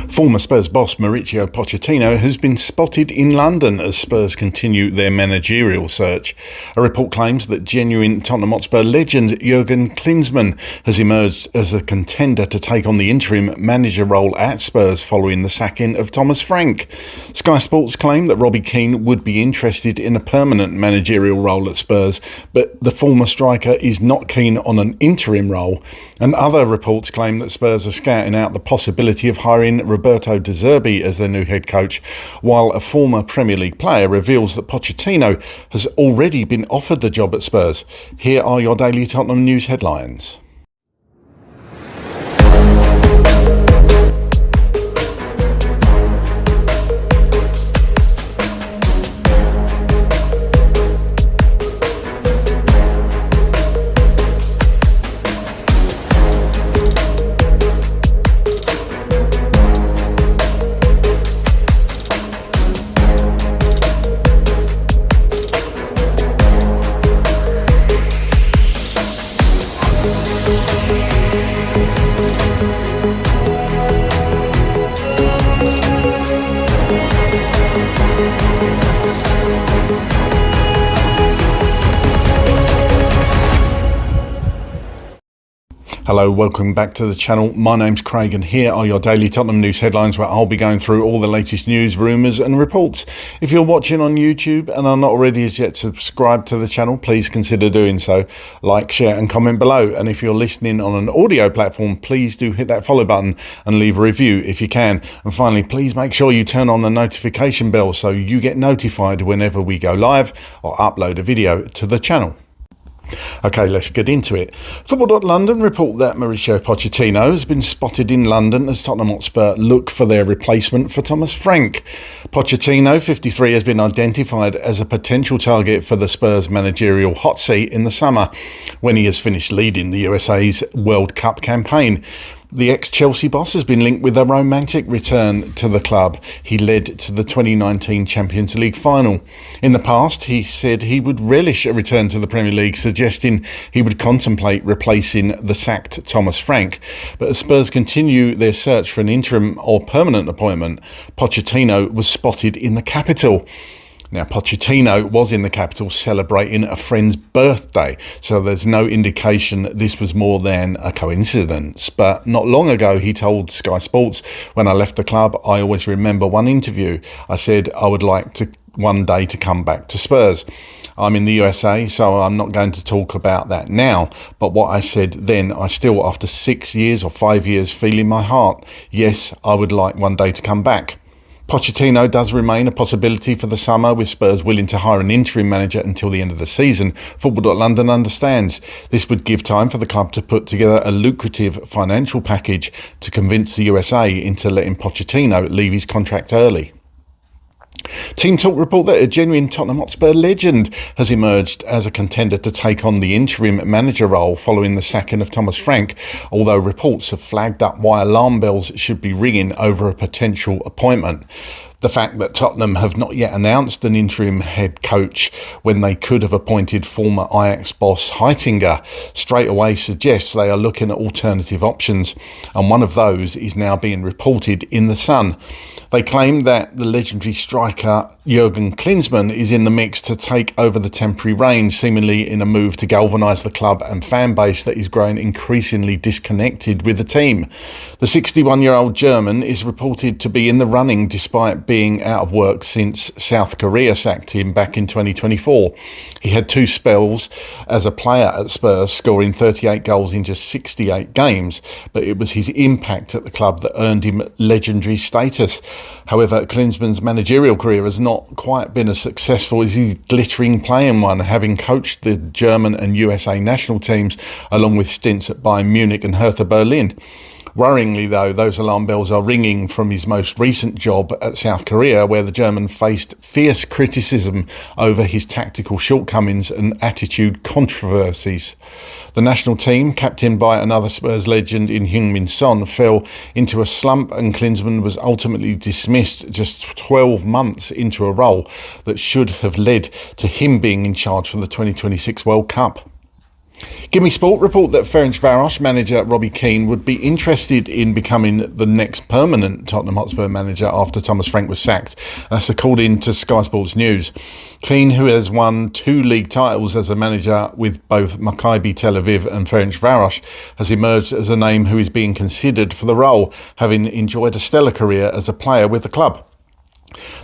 Former Spurs boss Mauricio Pochettino has been spotted in London as Spurs continue their managerial search. A report claims that genuine Tottenham Hotspur legend Jurgen Klinsmann has emerged as a contender to take on the interim manager role at Spurs following the sacking of Thomas Frank. Sky Sports claim that Robbie Keane would be interested in a permanent managerial role at Spurs, but the former striker is not keen on an interim role. And other reports claim that Spurs are scouting out the possibility of hiring Roberto De Zerbi as their new head coach, while a former Premier League player reveals that Pochettino has already been offered the job at Spurs. Here are your daily Tottenham news headlines. Hello, welcome back to the channel. My name's Craig and here are your daily Tottenham news headlines where I'll be going through all the latest news, rumours and reports. If you're watching on YouTube and are not already as yet subscribed to the channel, please consider doing so. Like, share and comment below. And if you're listening on an audio platform, please do hit that follow button and leave a review if you can. And finally, please make sure you turn on the notification bell so you get notified whenever we go live or upload a video to the channel. Okay, let's get into it. Football.London report that Mauricio Pochettino has been spotted in London as Tottenham Hotspur look for their replacement for Thomas Frank. Pochettino, 53, has been identified as a potential target for the Spurs managerial hot seat in the summer when he has finished leading the USA's World Cup campaign. The ex-Chelsea boss has been linked with a romantic return to the club. He led to the 2019 Champions League final. In the past, he said he would relish a return to the Premier League, suggesting he would contemplate replacing the sacked Thomas Frank. But as Spurs continue their search for an interim or permanent appointment, Pochettino was spotted in the capital. Now, Pochettino was in the capital celebrating a friend's birthday, so there's no indication this was more than a coincidence. But not long ago, he told Sky Sports, "When I left the club, I always remember one interview. I said I would like to one day to come back to Spurs. I'm in the USA, so I'm not going to talk about that now. But what I said then, I still, after 6 years or 5 years, feel in my heart, yes, I would like one day to come back." Pochettino does remain a possibility for the summer, with Spurs willing to hire an interim manager until the end of the season. Football.London understands this would give time for the club to put together a lucrative financial package to convince the USA into letting Pochettino leave his contract early. Team Talk report that a genuine Tottenham Hotspur legend has emerged as a contender to take on the interim manager role following the sacking of Thomas Frank, although reports have flagged up why alarm bells should be ringing over a potential appointment. The fact that Tottenham have not yet announced an interim head coach when they could have appointed former Ajax boss Heitinga straight away suggests they are looking at alternative options, and one of those is now being reported in The Sun. They claim that the legendary striker Jurgen Klinsmann is in the mix to take over the temporary reins, seemingly in a move to galvanise the club and fan base that is growing increasingly disconnected with the team. The 61-year-old German is reported to be in the running despite being out of work since South Korea sacked him back in 2024. He had 2 spells as a player at Spurs, scoring 38 goals in just 68 games, but it was his impact at the club that earned him legendary status. However, Klinsmann's managerial career has not quite been as successful as his glittering playing one, having coached the German and USA national teams along with stints at Bayern Munich and Hertha Berlin. Worryingly, though, those alarm bells are ringing from his most recent job at South Korea, where the German faced fierce criticism over his tactical shortcomings and attitude controversies. The national team, captained by another Spurs legend in Heung-min Son, fell into a slump, and Klinsmann was ultimately dismissed just 12 months into a role that should have led to him being in charge for the 2026 World Cup. Give Me Sport report that Ferencvaros manager Robbie Keane would be interested in becoming the next permanent Tottenham Hotspur manager after Thomas Frank was sacked. That's according to Sky Sports News. Keane, who has won 2 league titles as a manager with both Maccabi Tel Aviv and Ferencvaros, has emerged as a name who is being considered for the role, having enjoyed a stellar career as a player with the club.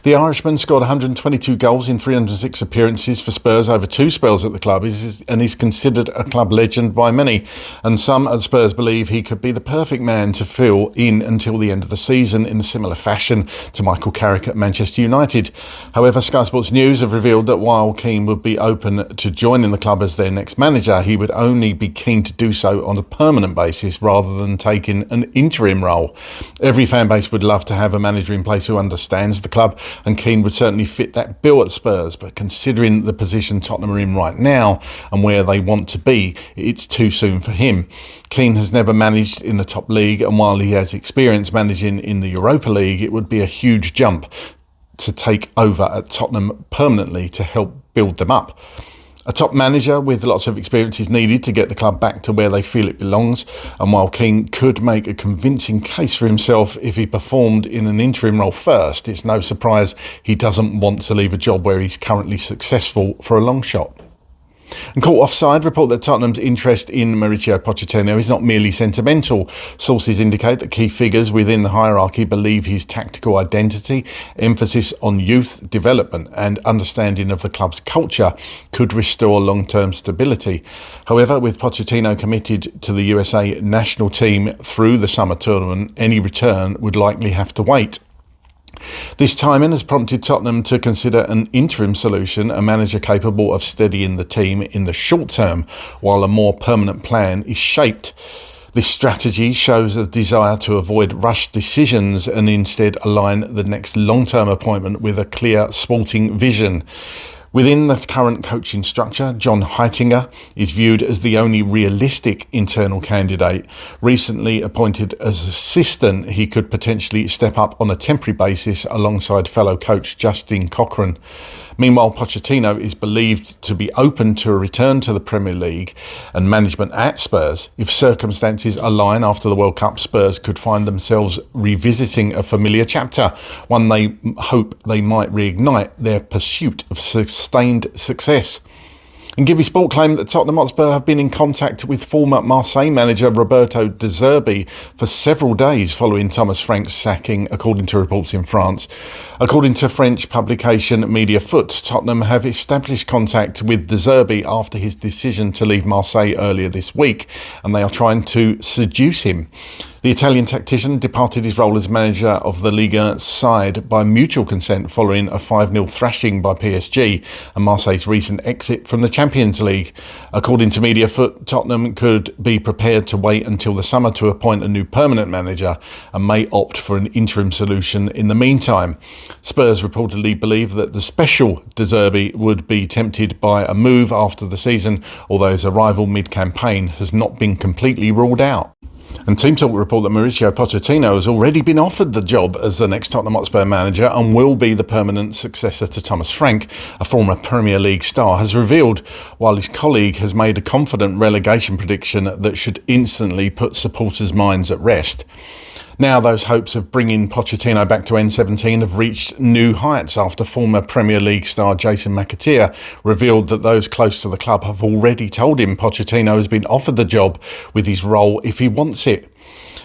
The Irishman scored 122 goals in 306 appearances for Spurs over 2 spells at the club and is considered a club legend by many. And some at Spurs believe he could be the perfect man to fill in until the end of the season in a similar fashion to Michael Carrick at Manchester United. However, Sky Sports News have revealed that while Keane would be open to joining the club as their next manager, he would only be keen to do so on a permanent basis rather than taking an interim role. Every fan base would love to have a manager in place who understands the club, and Keane would certainly fit that bill at Spurs, but considering the position Tottenham are in right now and where they want to be, it's too soon for him. Keane has never managed in the top league, and while he has experience managing in the Europa League, it would be a huge jump to take over at Tottenham permanently to help build them up. A top manager with lots of experience is needed to get the club back to where they feel it belongs, and while Keane could make a convincing case for himself if he performed in an interim role first, it's no surprise he doesn't want to leave a job where he's currently successful for a long shot. And caught offside report that Tottenham's interest in Mauricio Pochettino is not merely sentimental. Sources indicate that key figures within the hierarchy believe his tactical identity, emphasis on youth development and understanding of the club's culture could restore long-term stability. However, with Pochettino committed to the USA national team through the summer tournament, any return would likely have to wait. This timing has prompted Tottenham to consider an interim solution, a manager capable of steadying the team in the short term, while a more permanent plan is shaped. This strategy shows a desire to avoid rushed decisions and instead align the next long-term appointment with a clear sporting vision. Within the current coaching structure, John Heitinga is viewed as the only realistic internal candidate. Recently appointed as assistant, he could potentially step up on a temporary basis alongside fellow coach Justin Cochrane. Meanwhile, Pochettino is believed to be open to a return to the Premier League and management at Spurs. If circumstances align after the World Cup, Spurs could find themselves revisiting a familiar chapter, one they hope they might reignite their pursuit of sustained success. And Give Me Sport claimed that Tottenham Hotspur have been in contact with former Marseille manager Roberto De Zerbi for several days following Thomas Frank's sacking, according to reports in France. According to French publication Media Foot, Tottenham have established contact with De Zerbi after his decision to leave Marseille earlier this week, and they are trying to seduce him. The Italian tactician departed his role as manager of the Liga side by mutual consent following a 5-0 thrashing by PSG and Marseille's recent exit from the Champions League. According to Mediafoot, Tottenham could be prepared to wait until the summer to appoint a new permanent manager and may opt for an interim solution in the meantime. Spurs reportedly believe that the special De Zerbi would be tempted by a move after the season, although his arrival mid-campaign has not been completely ruled out. And Team Talk report that Mauricio Pochettino has already been offered the job as the next Tottenham Hotspur manager and will be the permanent successor to Thomas Frank, a former Premier League star, has revealed, while his colleague has made a confident relegation prediction that should instantly put supporters' minds at rest. Now those hopes of bringing Pochettino back to N17 have reached new heights after former Premier League star Jason McAteer revealed that those close to the club have already told him Pochettino has been offered the job with his role if he wants it.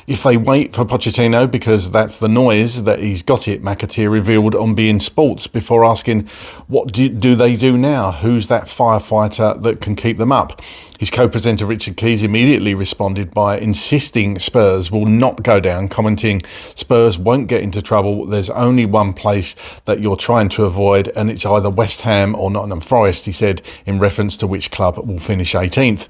If they wait for Pochettino because that's the noise that he's got it, McAteer revealed on beIN Sports before asking, what do they do now? Who's that firefighter that can keep them up? His co-presenter Richard Keys immediately responded by insisting Spurs will not go down, commenting, Spurs won't get into trouble. There's only one place that you're trying to avoid, and it's either West Ham or Nottingham Forest, he said, in reference to which club will finish 18th.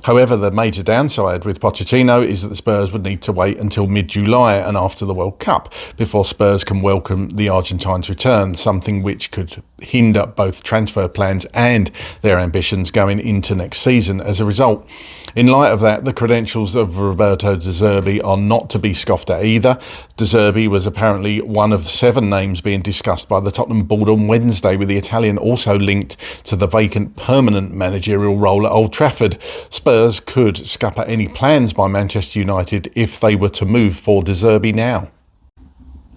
However, the major downside with Pochettino is that the Spurs would would need to wait until mid-July and after the World Cup before Spurs can welcome the Argentine's return, something which could hinder both transfer plans and their ambitions going into next season as a result. In light of that, the credentials of Roberto De Zerbi are not to be scoffed at either. De Zerbi was apparently one of 7 names being discussed by the Tottenham board on Wednesday, with the Italian also linked to the vacant permanent managerial role at Old Trafford. Spurs could scupper any plans by Manchester United if they were to move for De Zerbi now.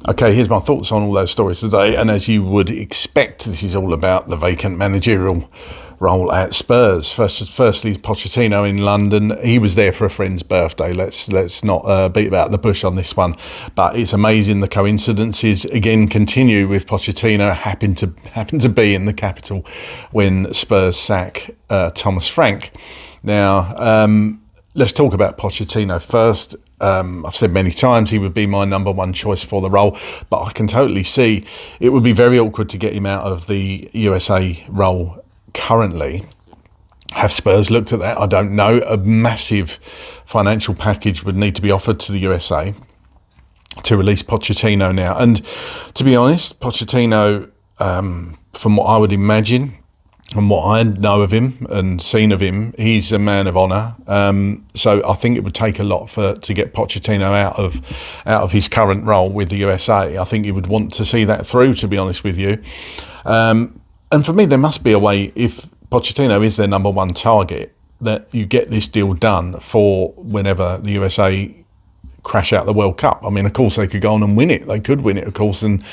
Okay, here's my thoughts on all those stories today, and as you would expect, this is all about the vacant managerial role at Spurs. Firstly, Pochettino in London. He was there for a friend's birthday. Let's not beat about the bush on this one. But it's amazing the coincidences again continue with Pochettino happen to be in the capital when Spurs sack Thomas Frank. Now, let's talk about Pochettino first. I've said many times he would be my number one choice for the role, but I can totally see it would be very awkward to get him out of the USA role currently. Have Spurs looked at that? I don't know. A massive financial package would need to be offered to the USA to release Pochettino now. And to be honest, Pochettino, from what I would imagine, and what I know of him and seen of him, he's a man of honour. So I think it would take a lot to get Pochettino out of his current role with the USA. I think he would want to see that through, to be honest with you. And for me, there must be a way, if Pochettino is their number one target, that you get this deal done for whenever the USA crash out the World Cup. I mean, of course, they could go on and win it. They could win it, of course, and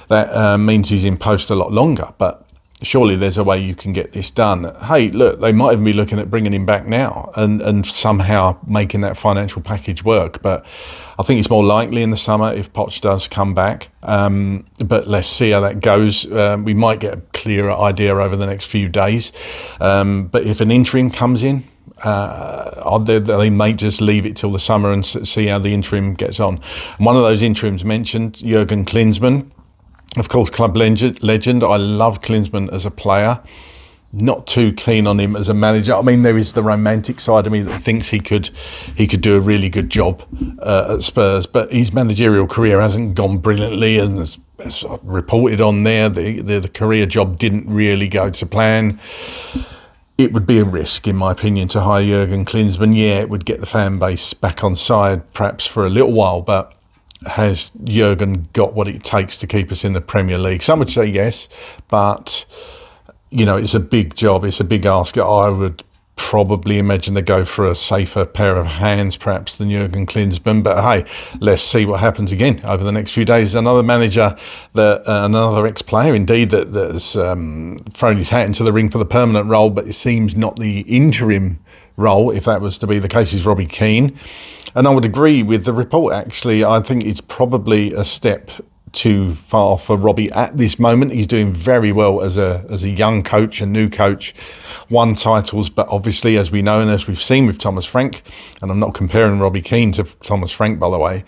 that means he's in post a lot longer. But surely there's a way you can get this done. Hey, look, they might even be looking at bringing him back now and somehow making that financial package work. But I think it's more likely in the summer if Poch does come back. But let's see how that goes. We might get a clearer idea over the next few days. But if an interim comes in, they may just leave it till the summer and see how the interim gets on. And one of those interims mentioned, Jurgen Klinsmann. Of course, club legend. I love Klinsmann as a player. Not too keen on him as a manager. I mean, there is the romantic side of me that thinks he could do a really good job at Spurs, but his managerial career hasn't gone brilliantly, and as reported on there, the career job didn't really go to plan. It would be a risk, in my opinion, to hire Jurgen Klinsmann. Yeah, it would get the fan base back on side, perhaps for a little while, but has Jurgen got what it takes to keep us in the Premier League? Some would say yes, but you know, it's a big job, it's a big ask. I would probably imagine they go for a safer pair of hands perhaps than Jurgen Klinsmann, but hey, let's see what happens again over the next few days. Another manager, another ex-player indeed, that has thrown his hat into the ring for the permanent role, but it seems not the interim role, if that was to be the case, is Robbie Keane. And I would agree with the report, actually. I think it's probably a step too far for Robbie at this moment. He's doing very well as a young coach, a new coach, won titles, but obviously, as we know and as we've seen with Thomas Frank, and I'm not comparing Robbie Keane to Thomas Frank, by the way,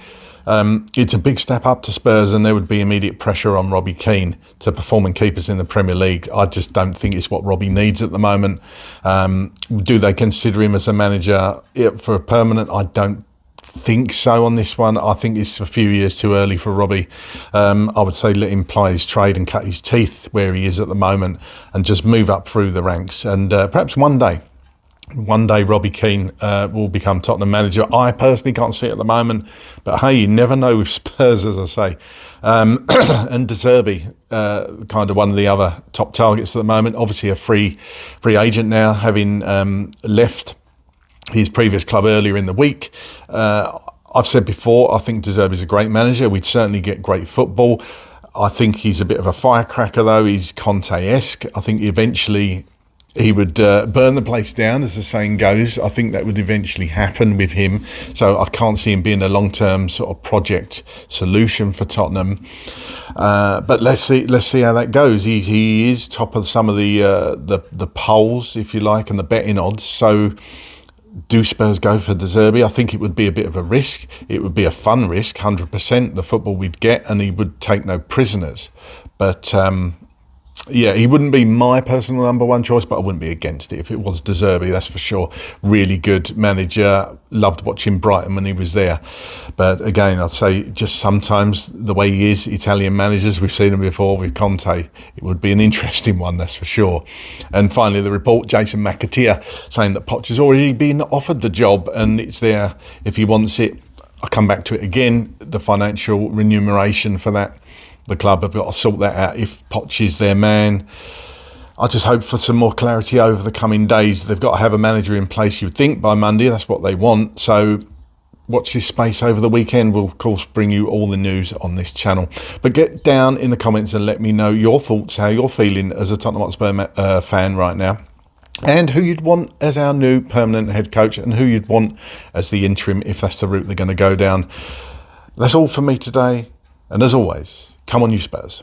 it's a big step up to Spurs, and there would be immediate pressure on Robbie Keane to perform and keep us in the Premier League. I just don't think it's what Robbie needs at the moment. Do they consider him as a manager for a permanent? I don't think so on this one. I think it's a few years too early for Robbie. I would say let him ply his trade and cut his teeth where he is at the moment and just move up through the ranks. And perhaps one day Robbie Keane will become Tottenham manager. I personally can't see it at the moment, but hey, you never know with Spurs, as I say. And De Zerbi, kind of one of the other top targets at the moment. Obviously a free agent now, having left his previous club earlier in the week. I've said before, I think De Zerbi's a great manager. We'd certainly get great football. I think he's a bit of a firecracker, though. He's Conte-esque. I think eventually he would burn the place down, as the saying goes. I think that would eventually happen with him. So I can't see him being a long-term sort of project solution for Tottenham. But let's see how that goes. He is top of some of the polls, if you like, and the betting odds. So do Spurs go for De Zerbi? I think it would be a bit of a risk. It would be a fun risk, 100%, the football we'd get, and he would take no prisoners. But Yeah, he wouldn't be my personal number one choice, but I wouldn't be against it if it was De Zerbi, that's for sure. Really good manager. Loved watching Brighton when he was there. But again, I'd say just sometimes the way he is, Italian managers, we've seen him before with Conte, it would be an interesting one, that's for sure. And finally, the report, Jason McAteer, saying that Poch has already been offered the job and it's there if he wants it. I'll come back to it again, the financial remuneration for that. The club have got to sort that out if Poch is their man. I just hope for some more clarity over the coming days. They've got to have a manager in place, you'd think, by Monday. That's what they want. So watch this space over the weekend. We'll, of course, bring you all the news on this channel. But get down in the comments and let me know your thoughts, how you're feeling as a Tottenham Hotspur fan right now, and who you'd want as our new permanent head coach and who you'd want as the interim if that's the route they're going to go down. That's all for me today. And as always, come on you Spurs.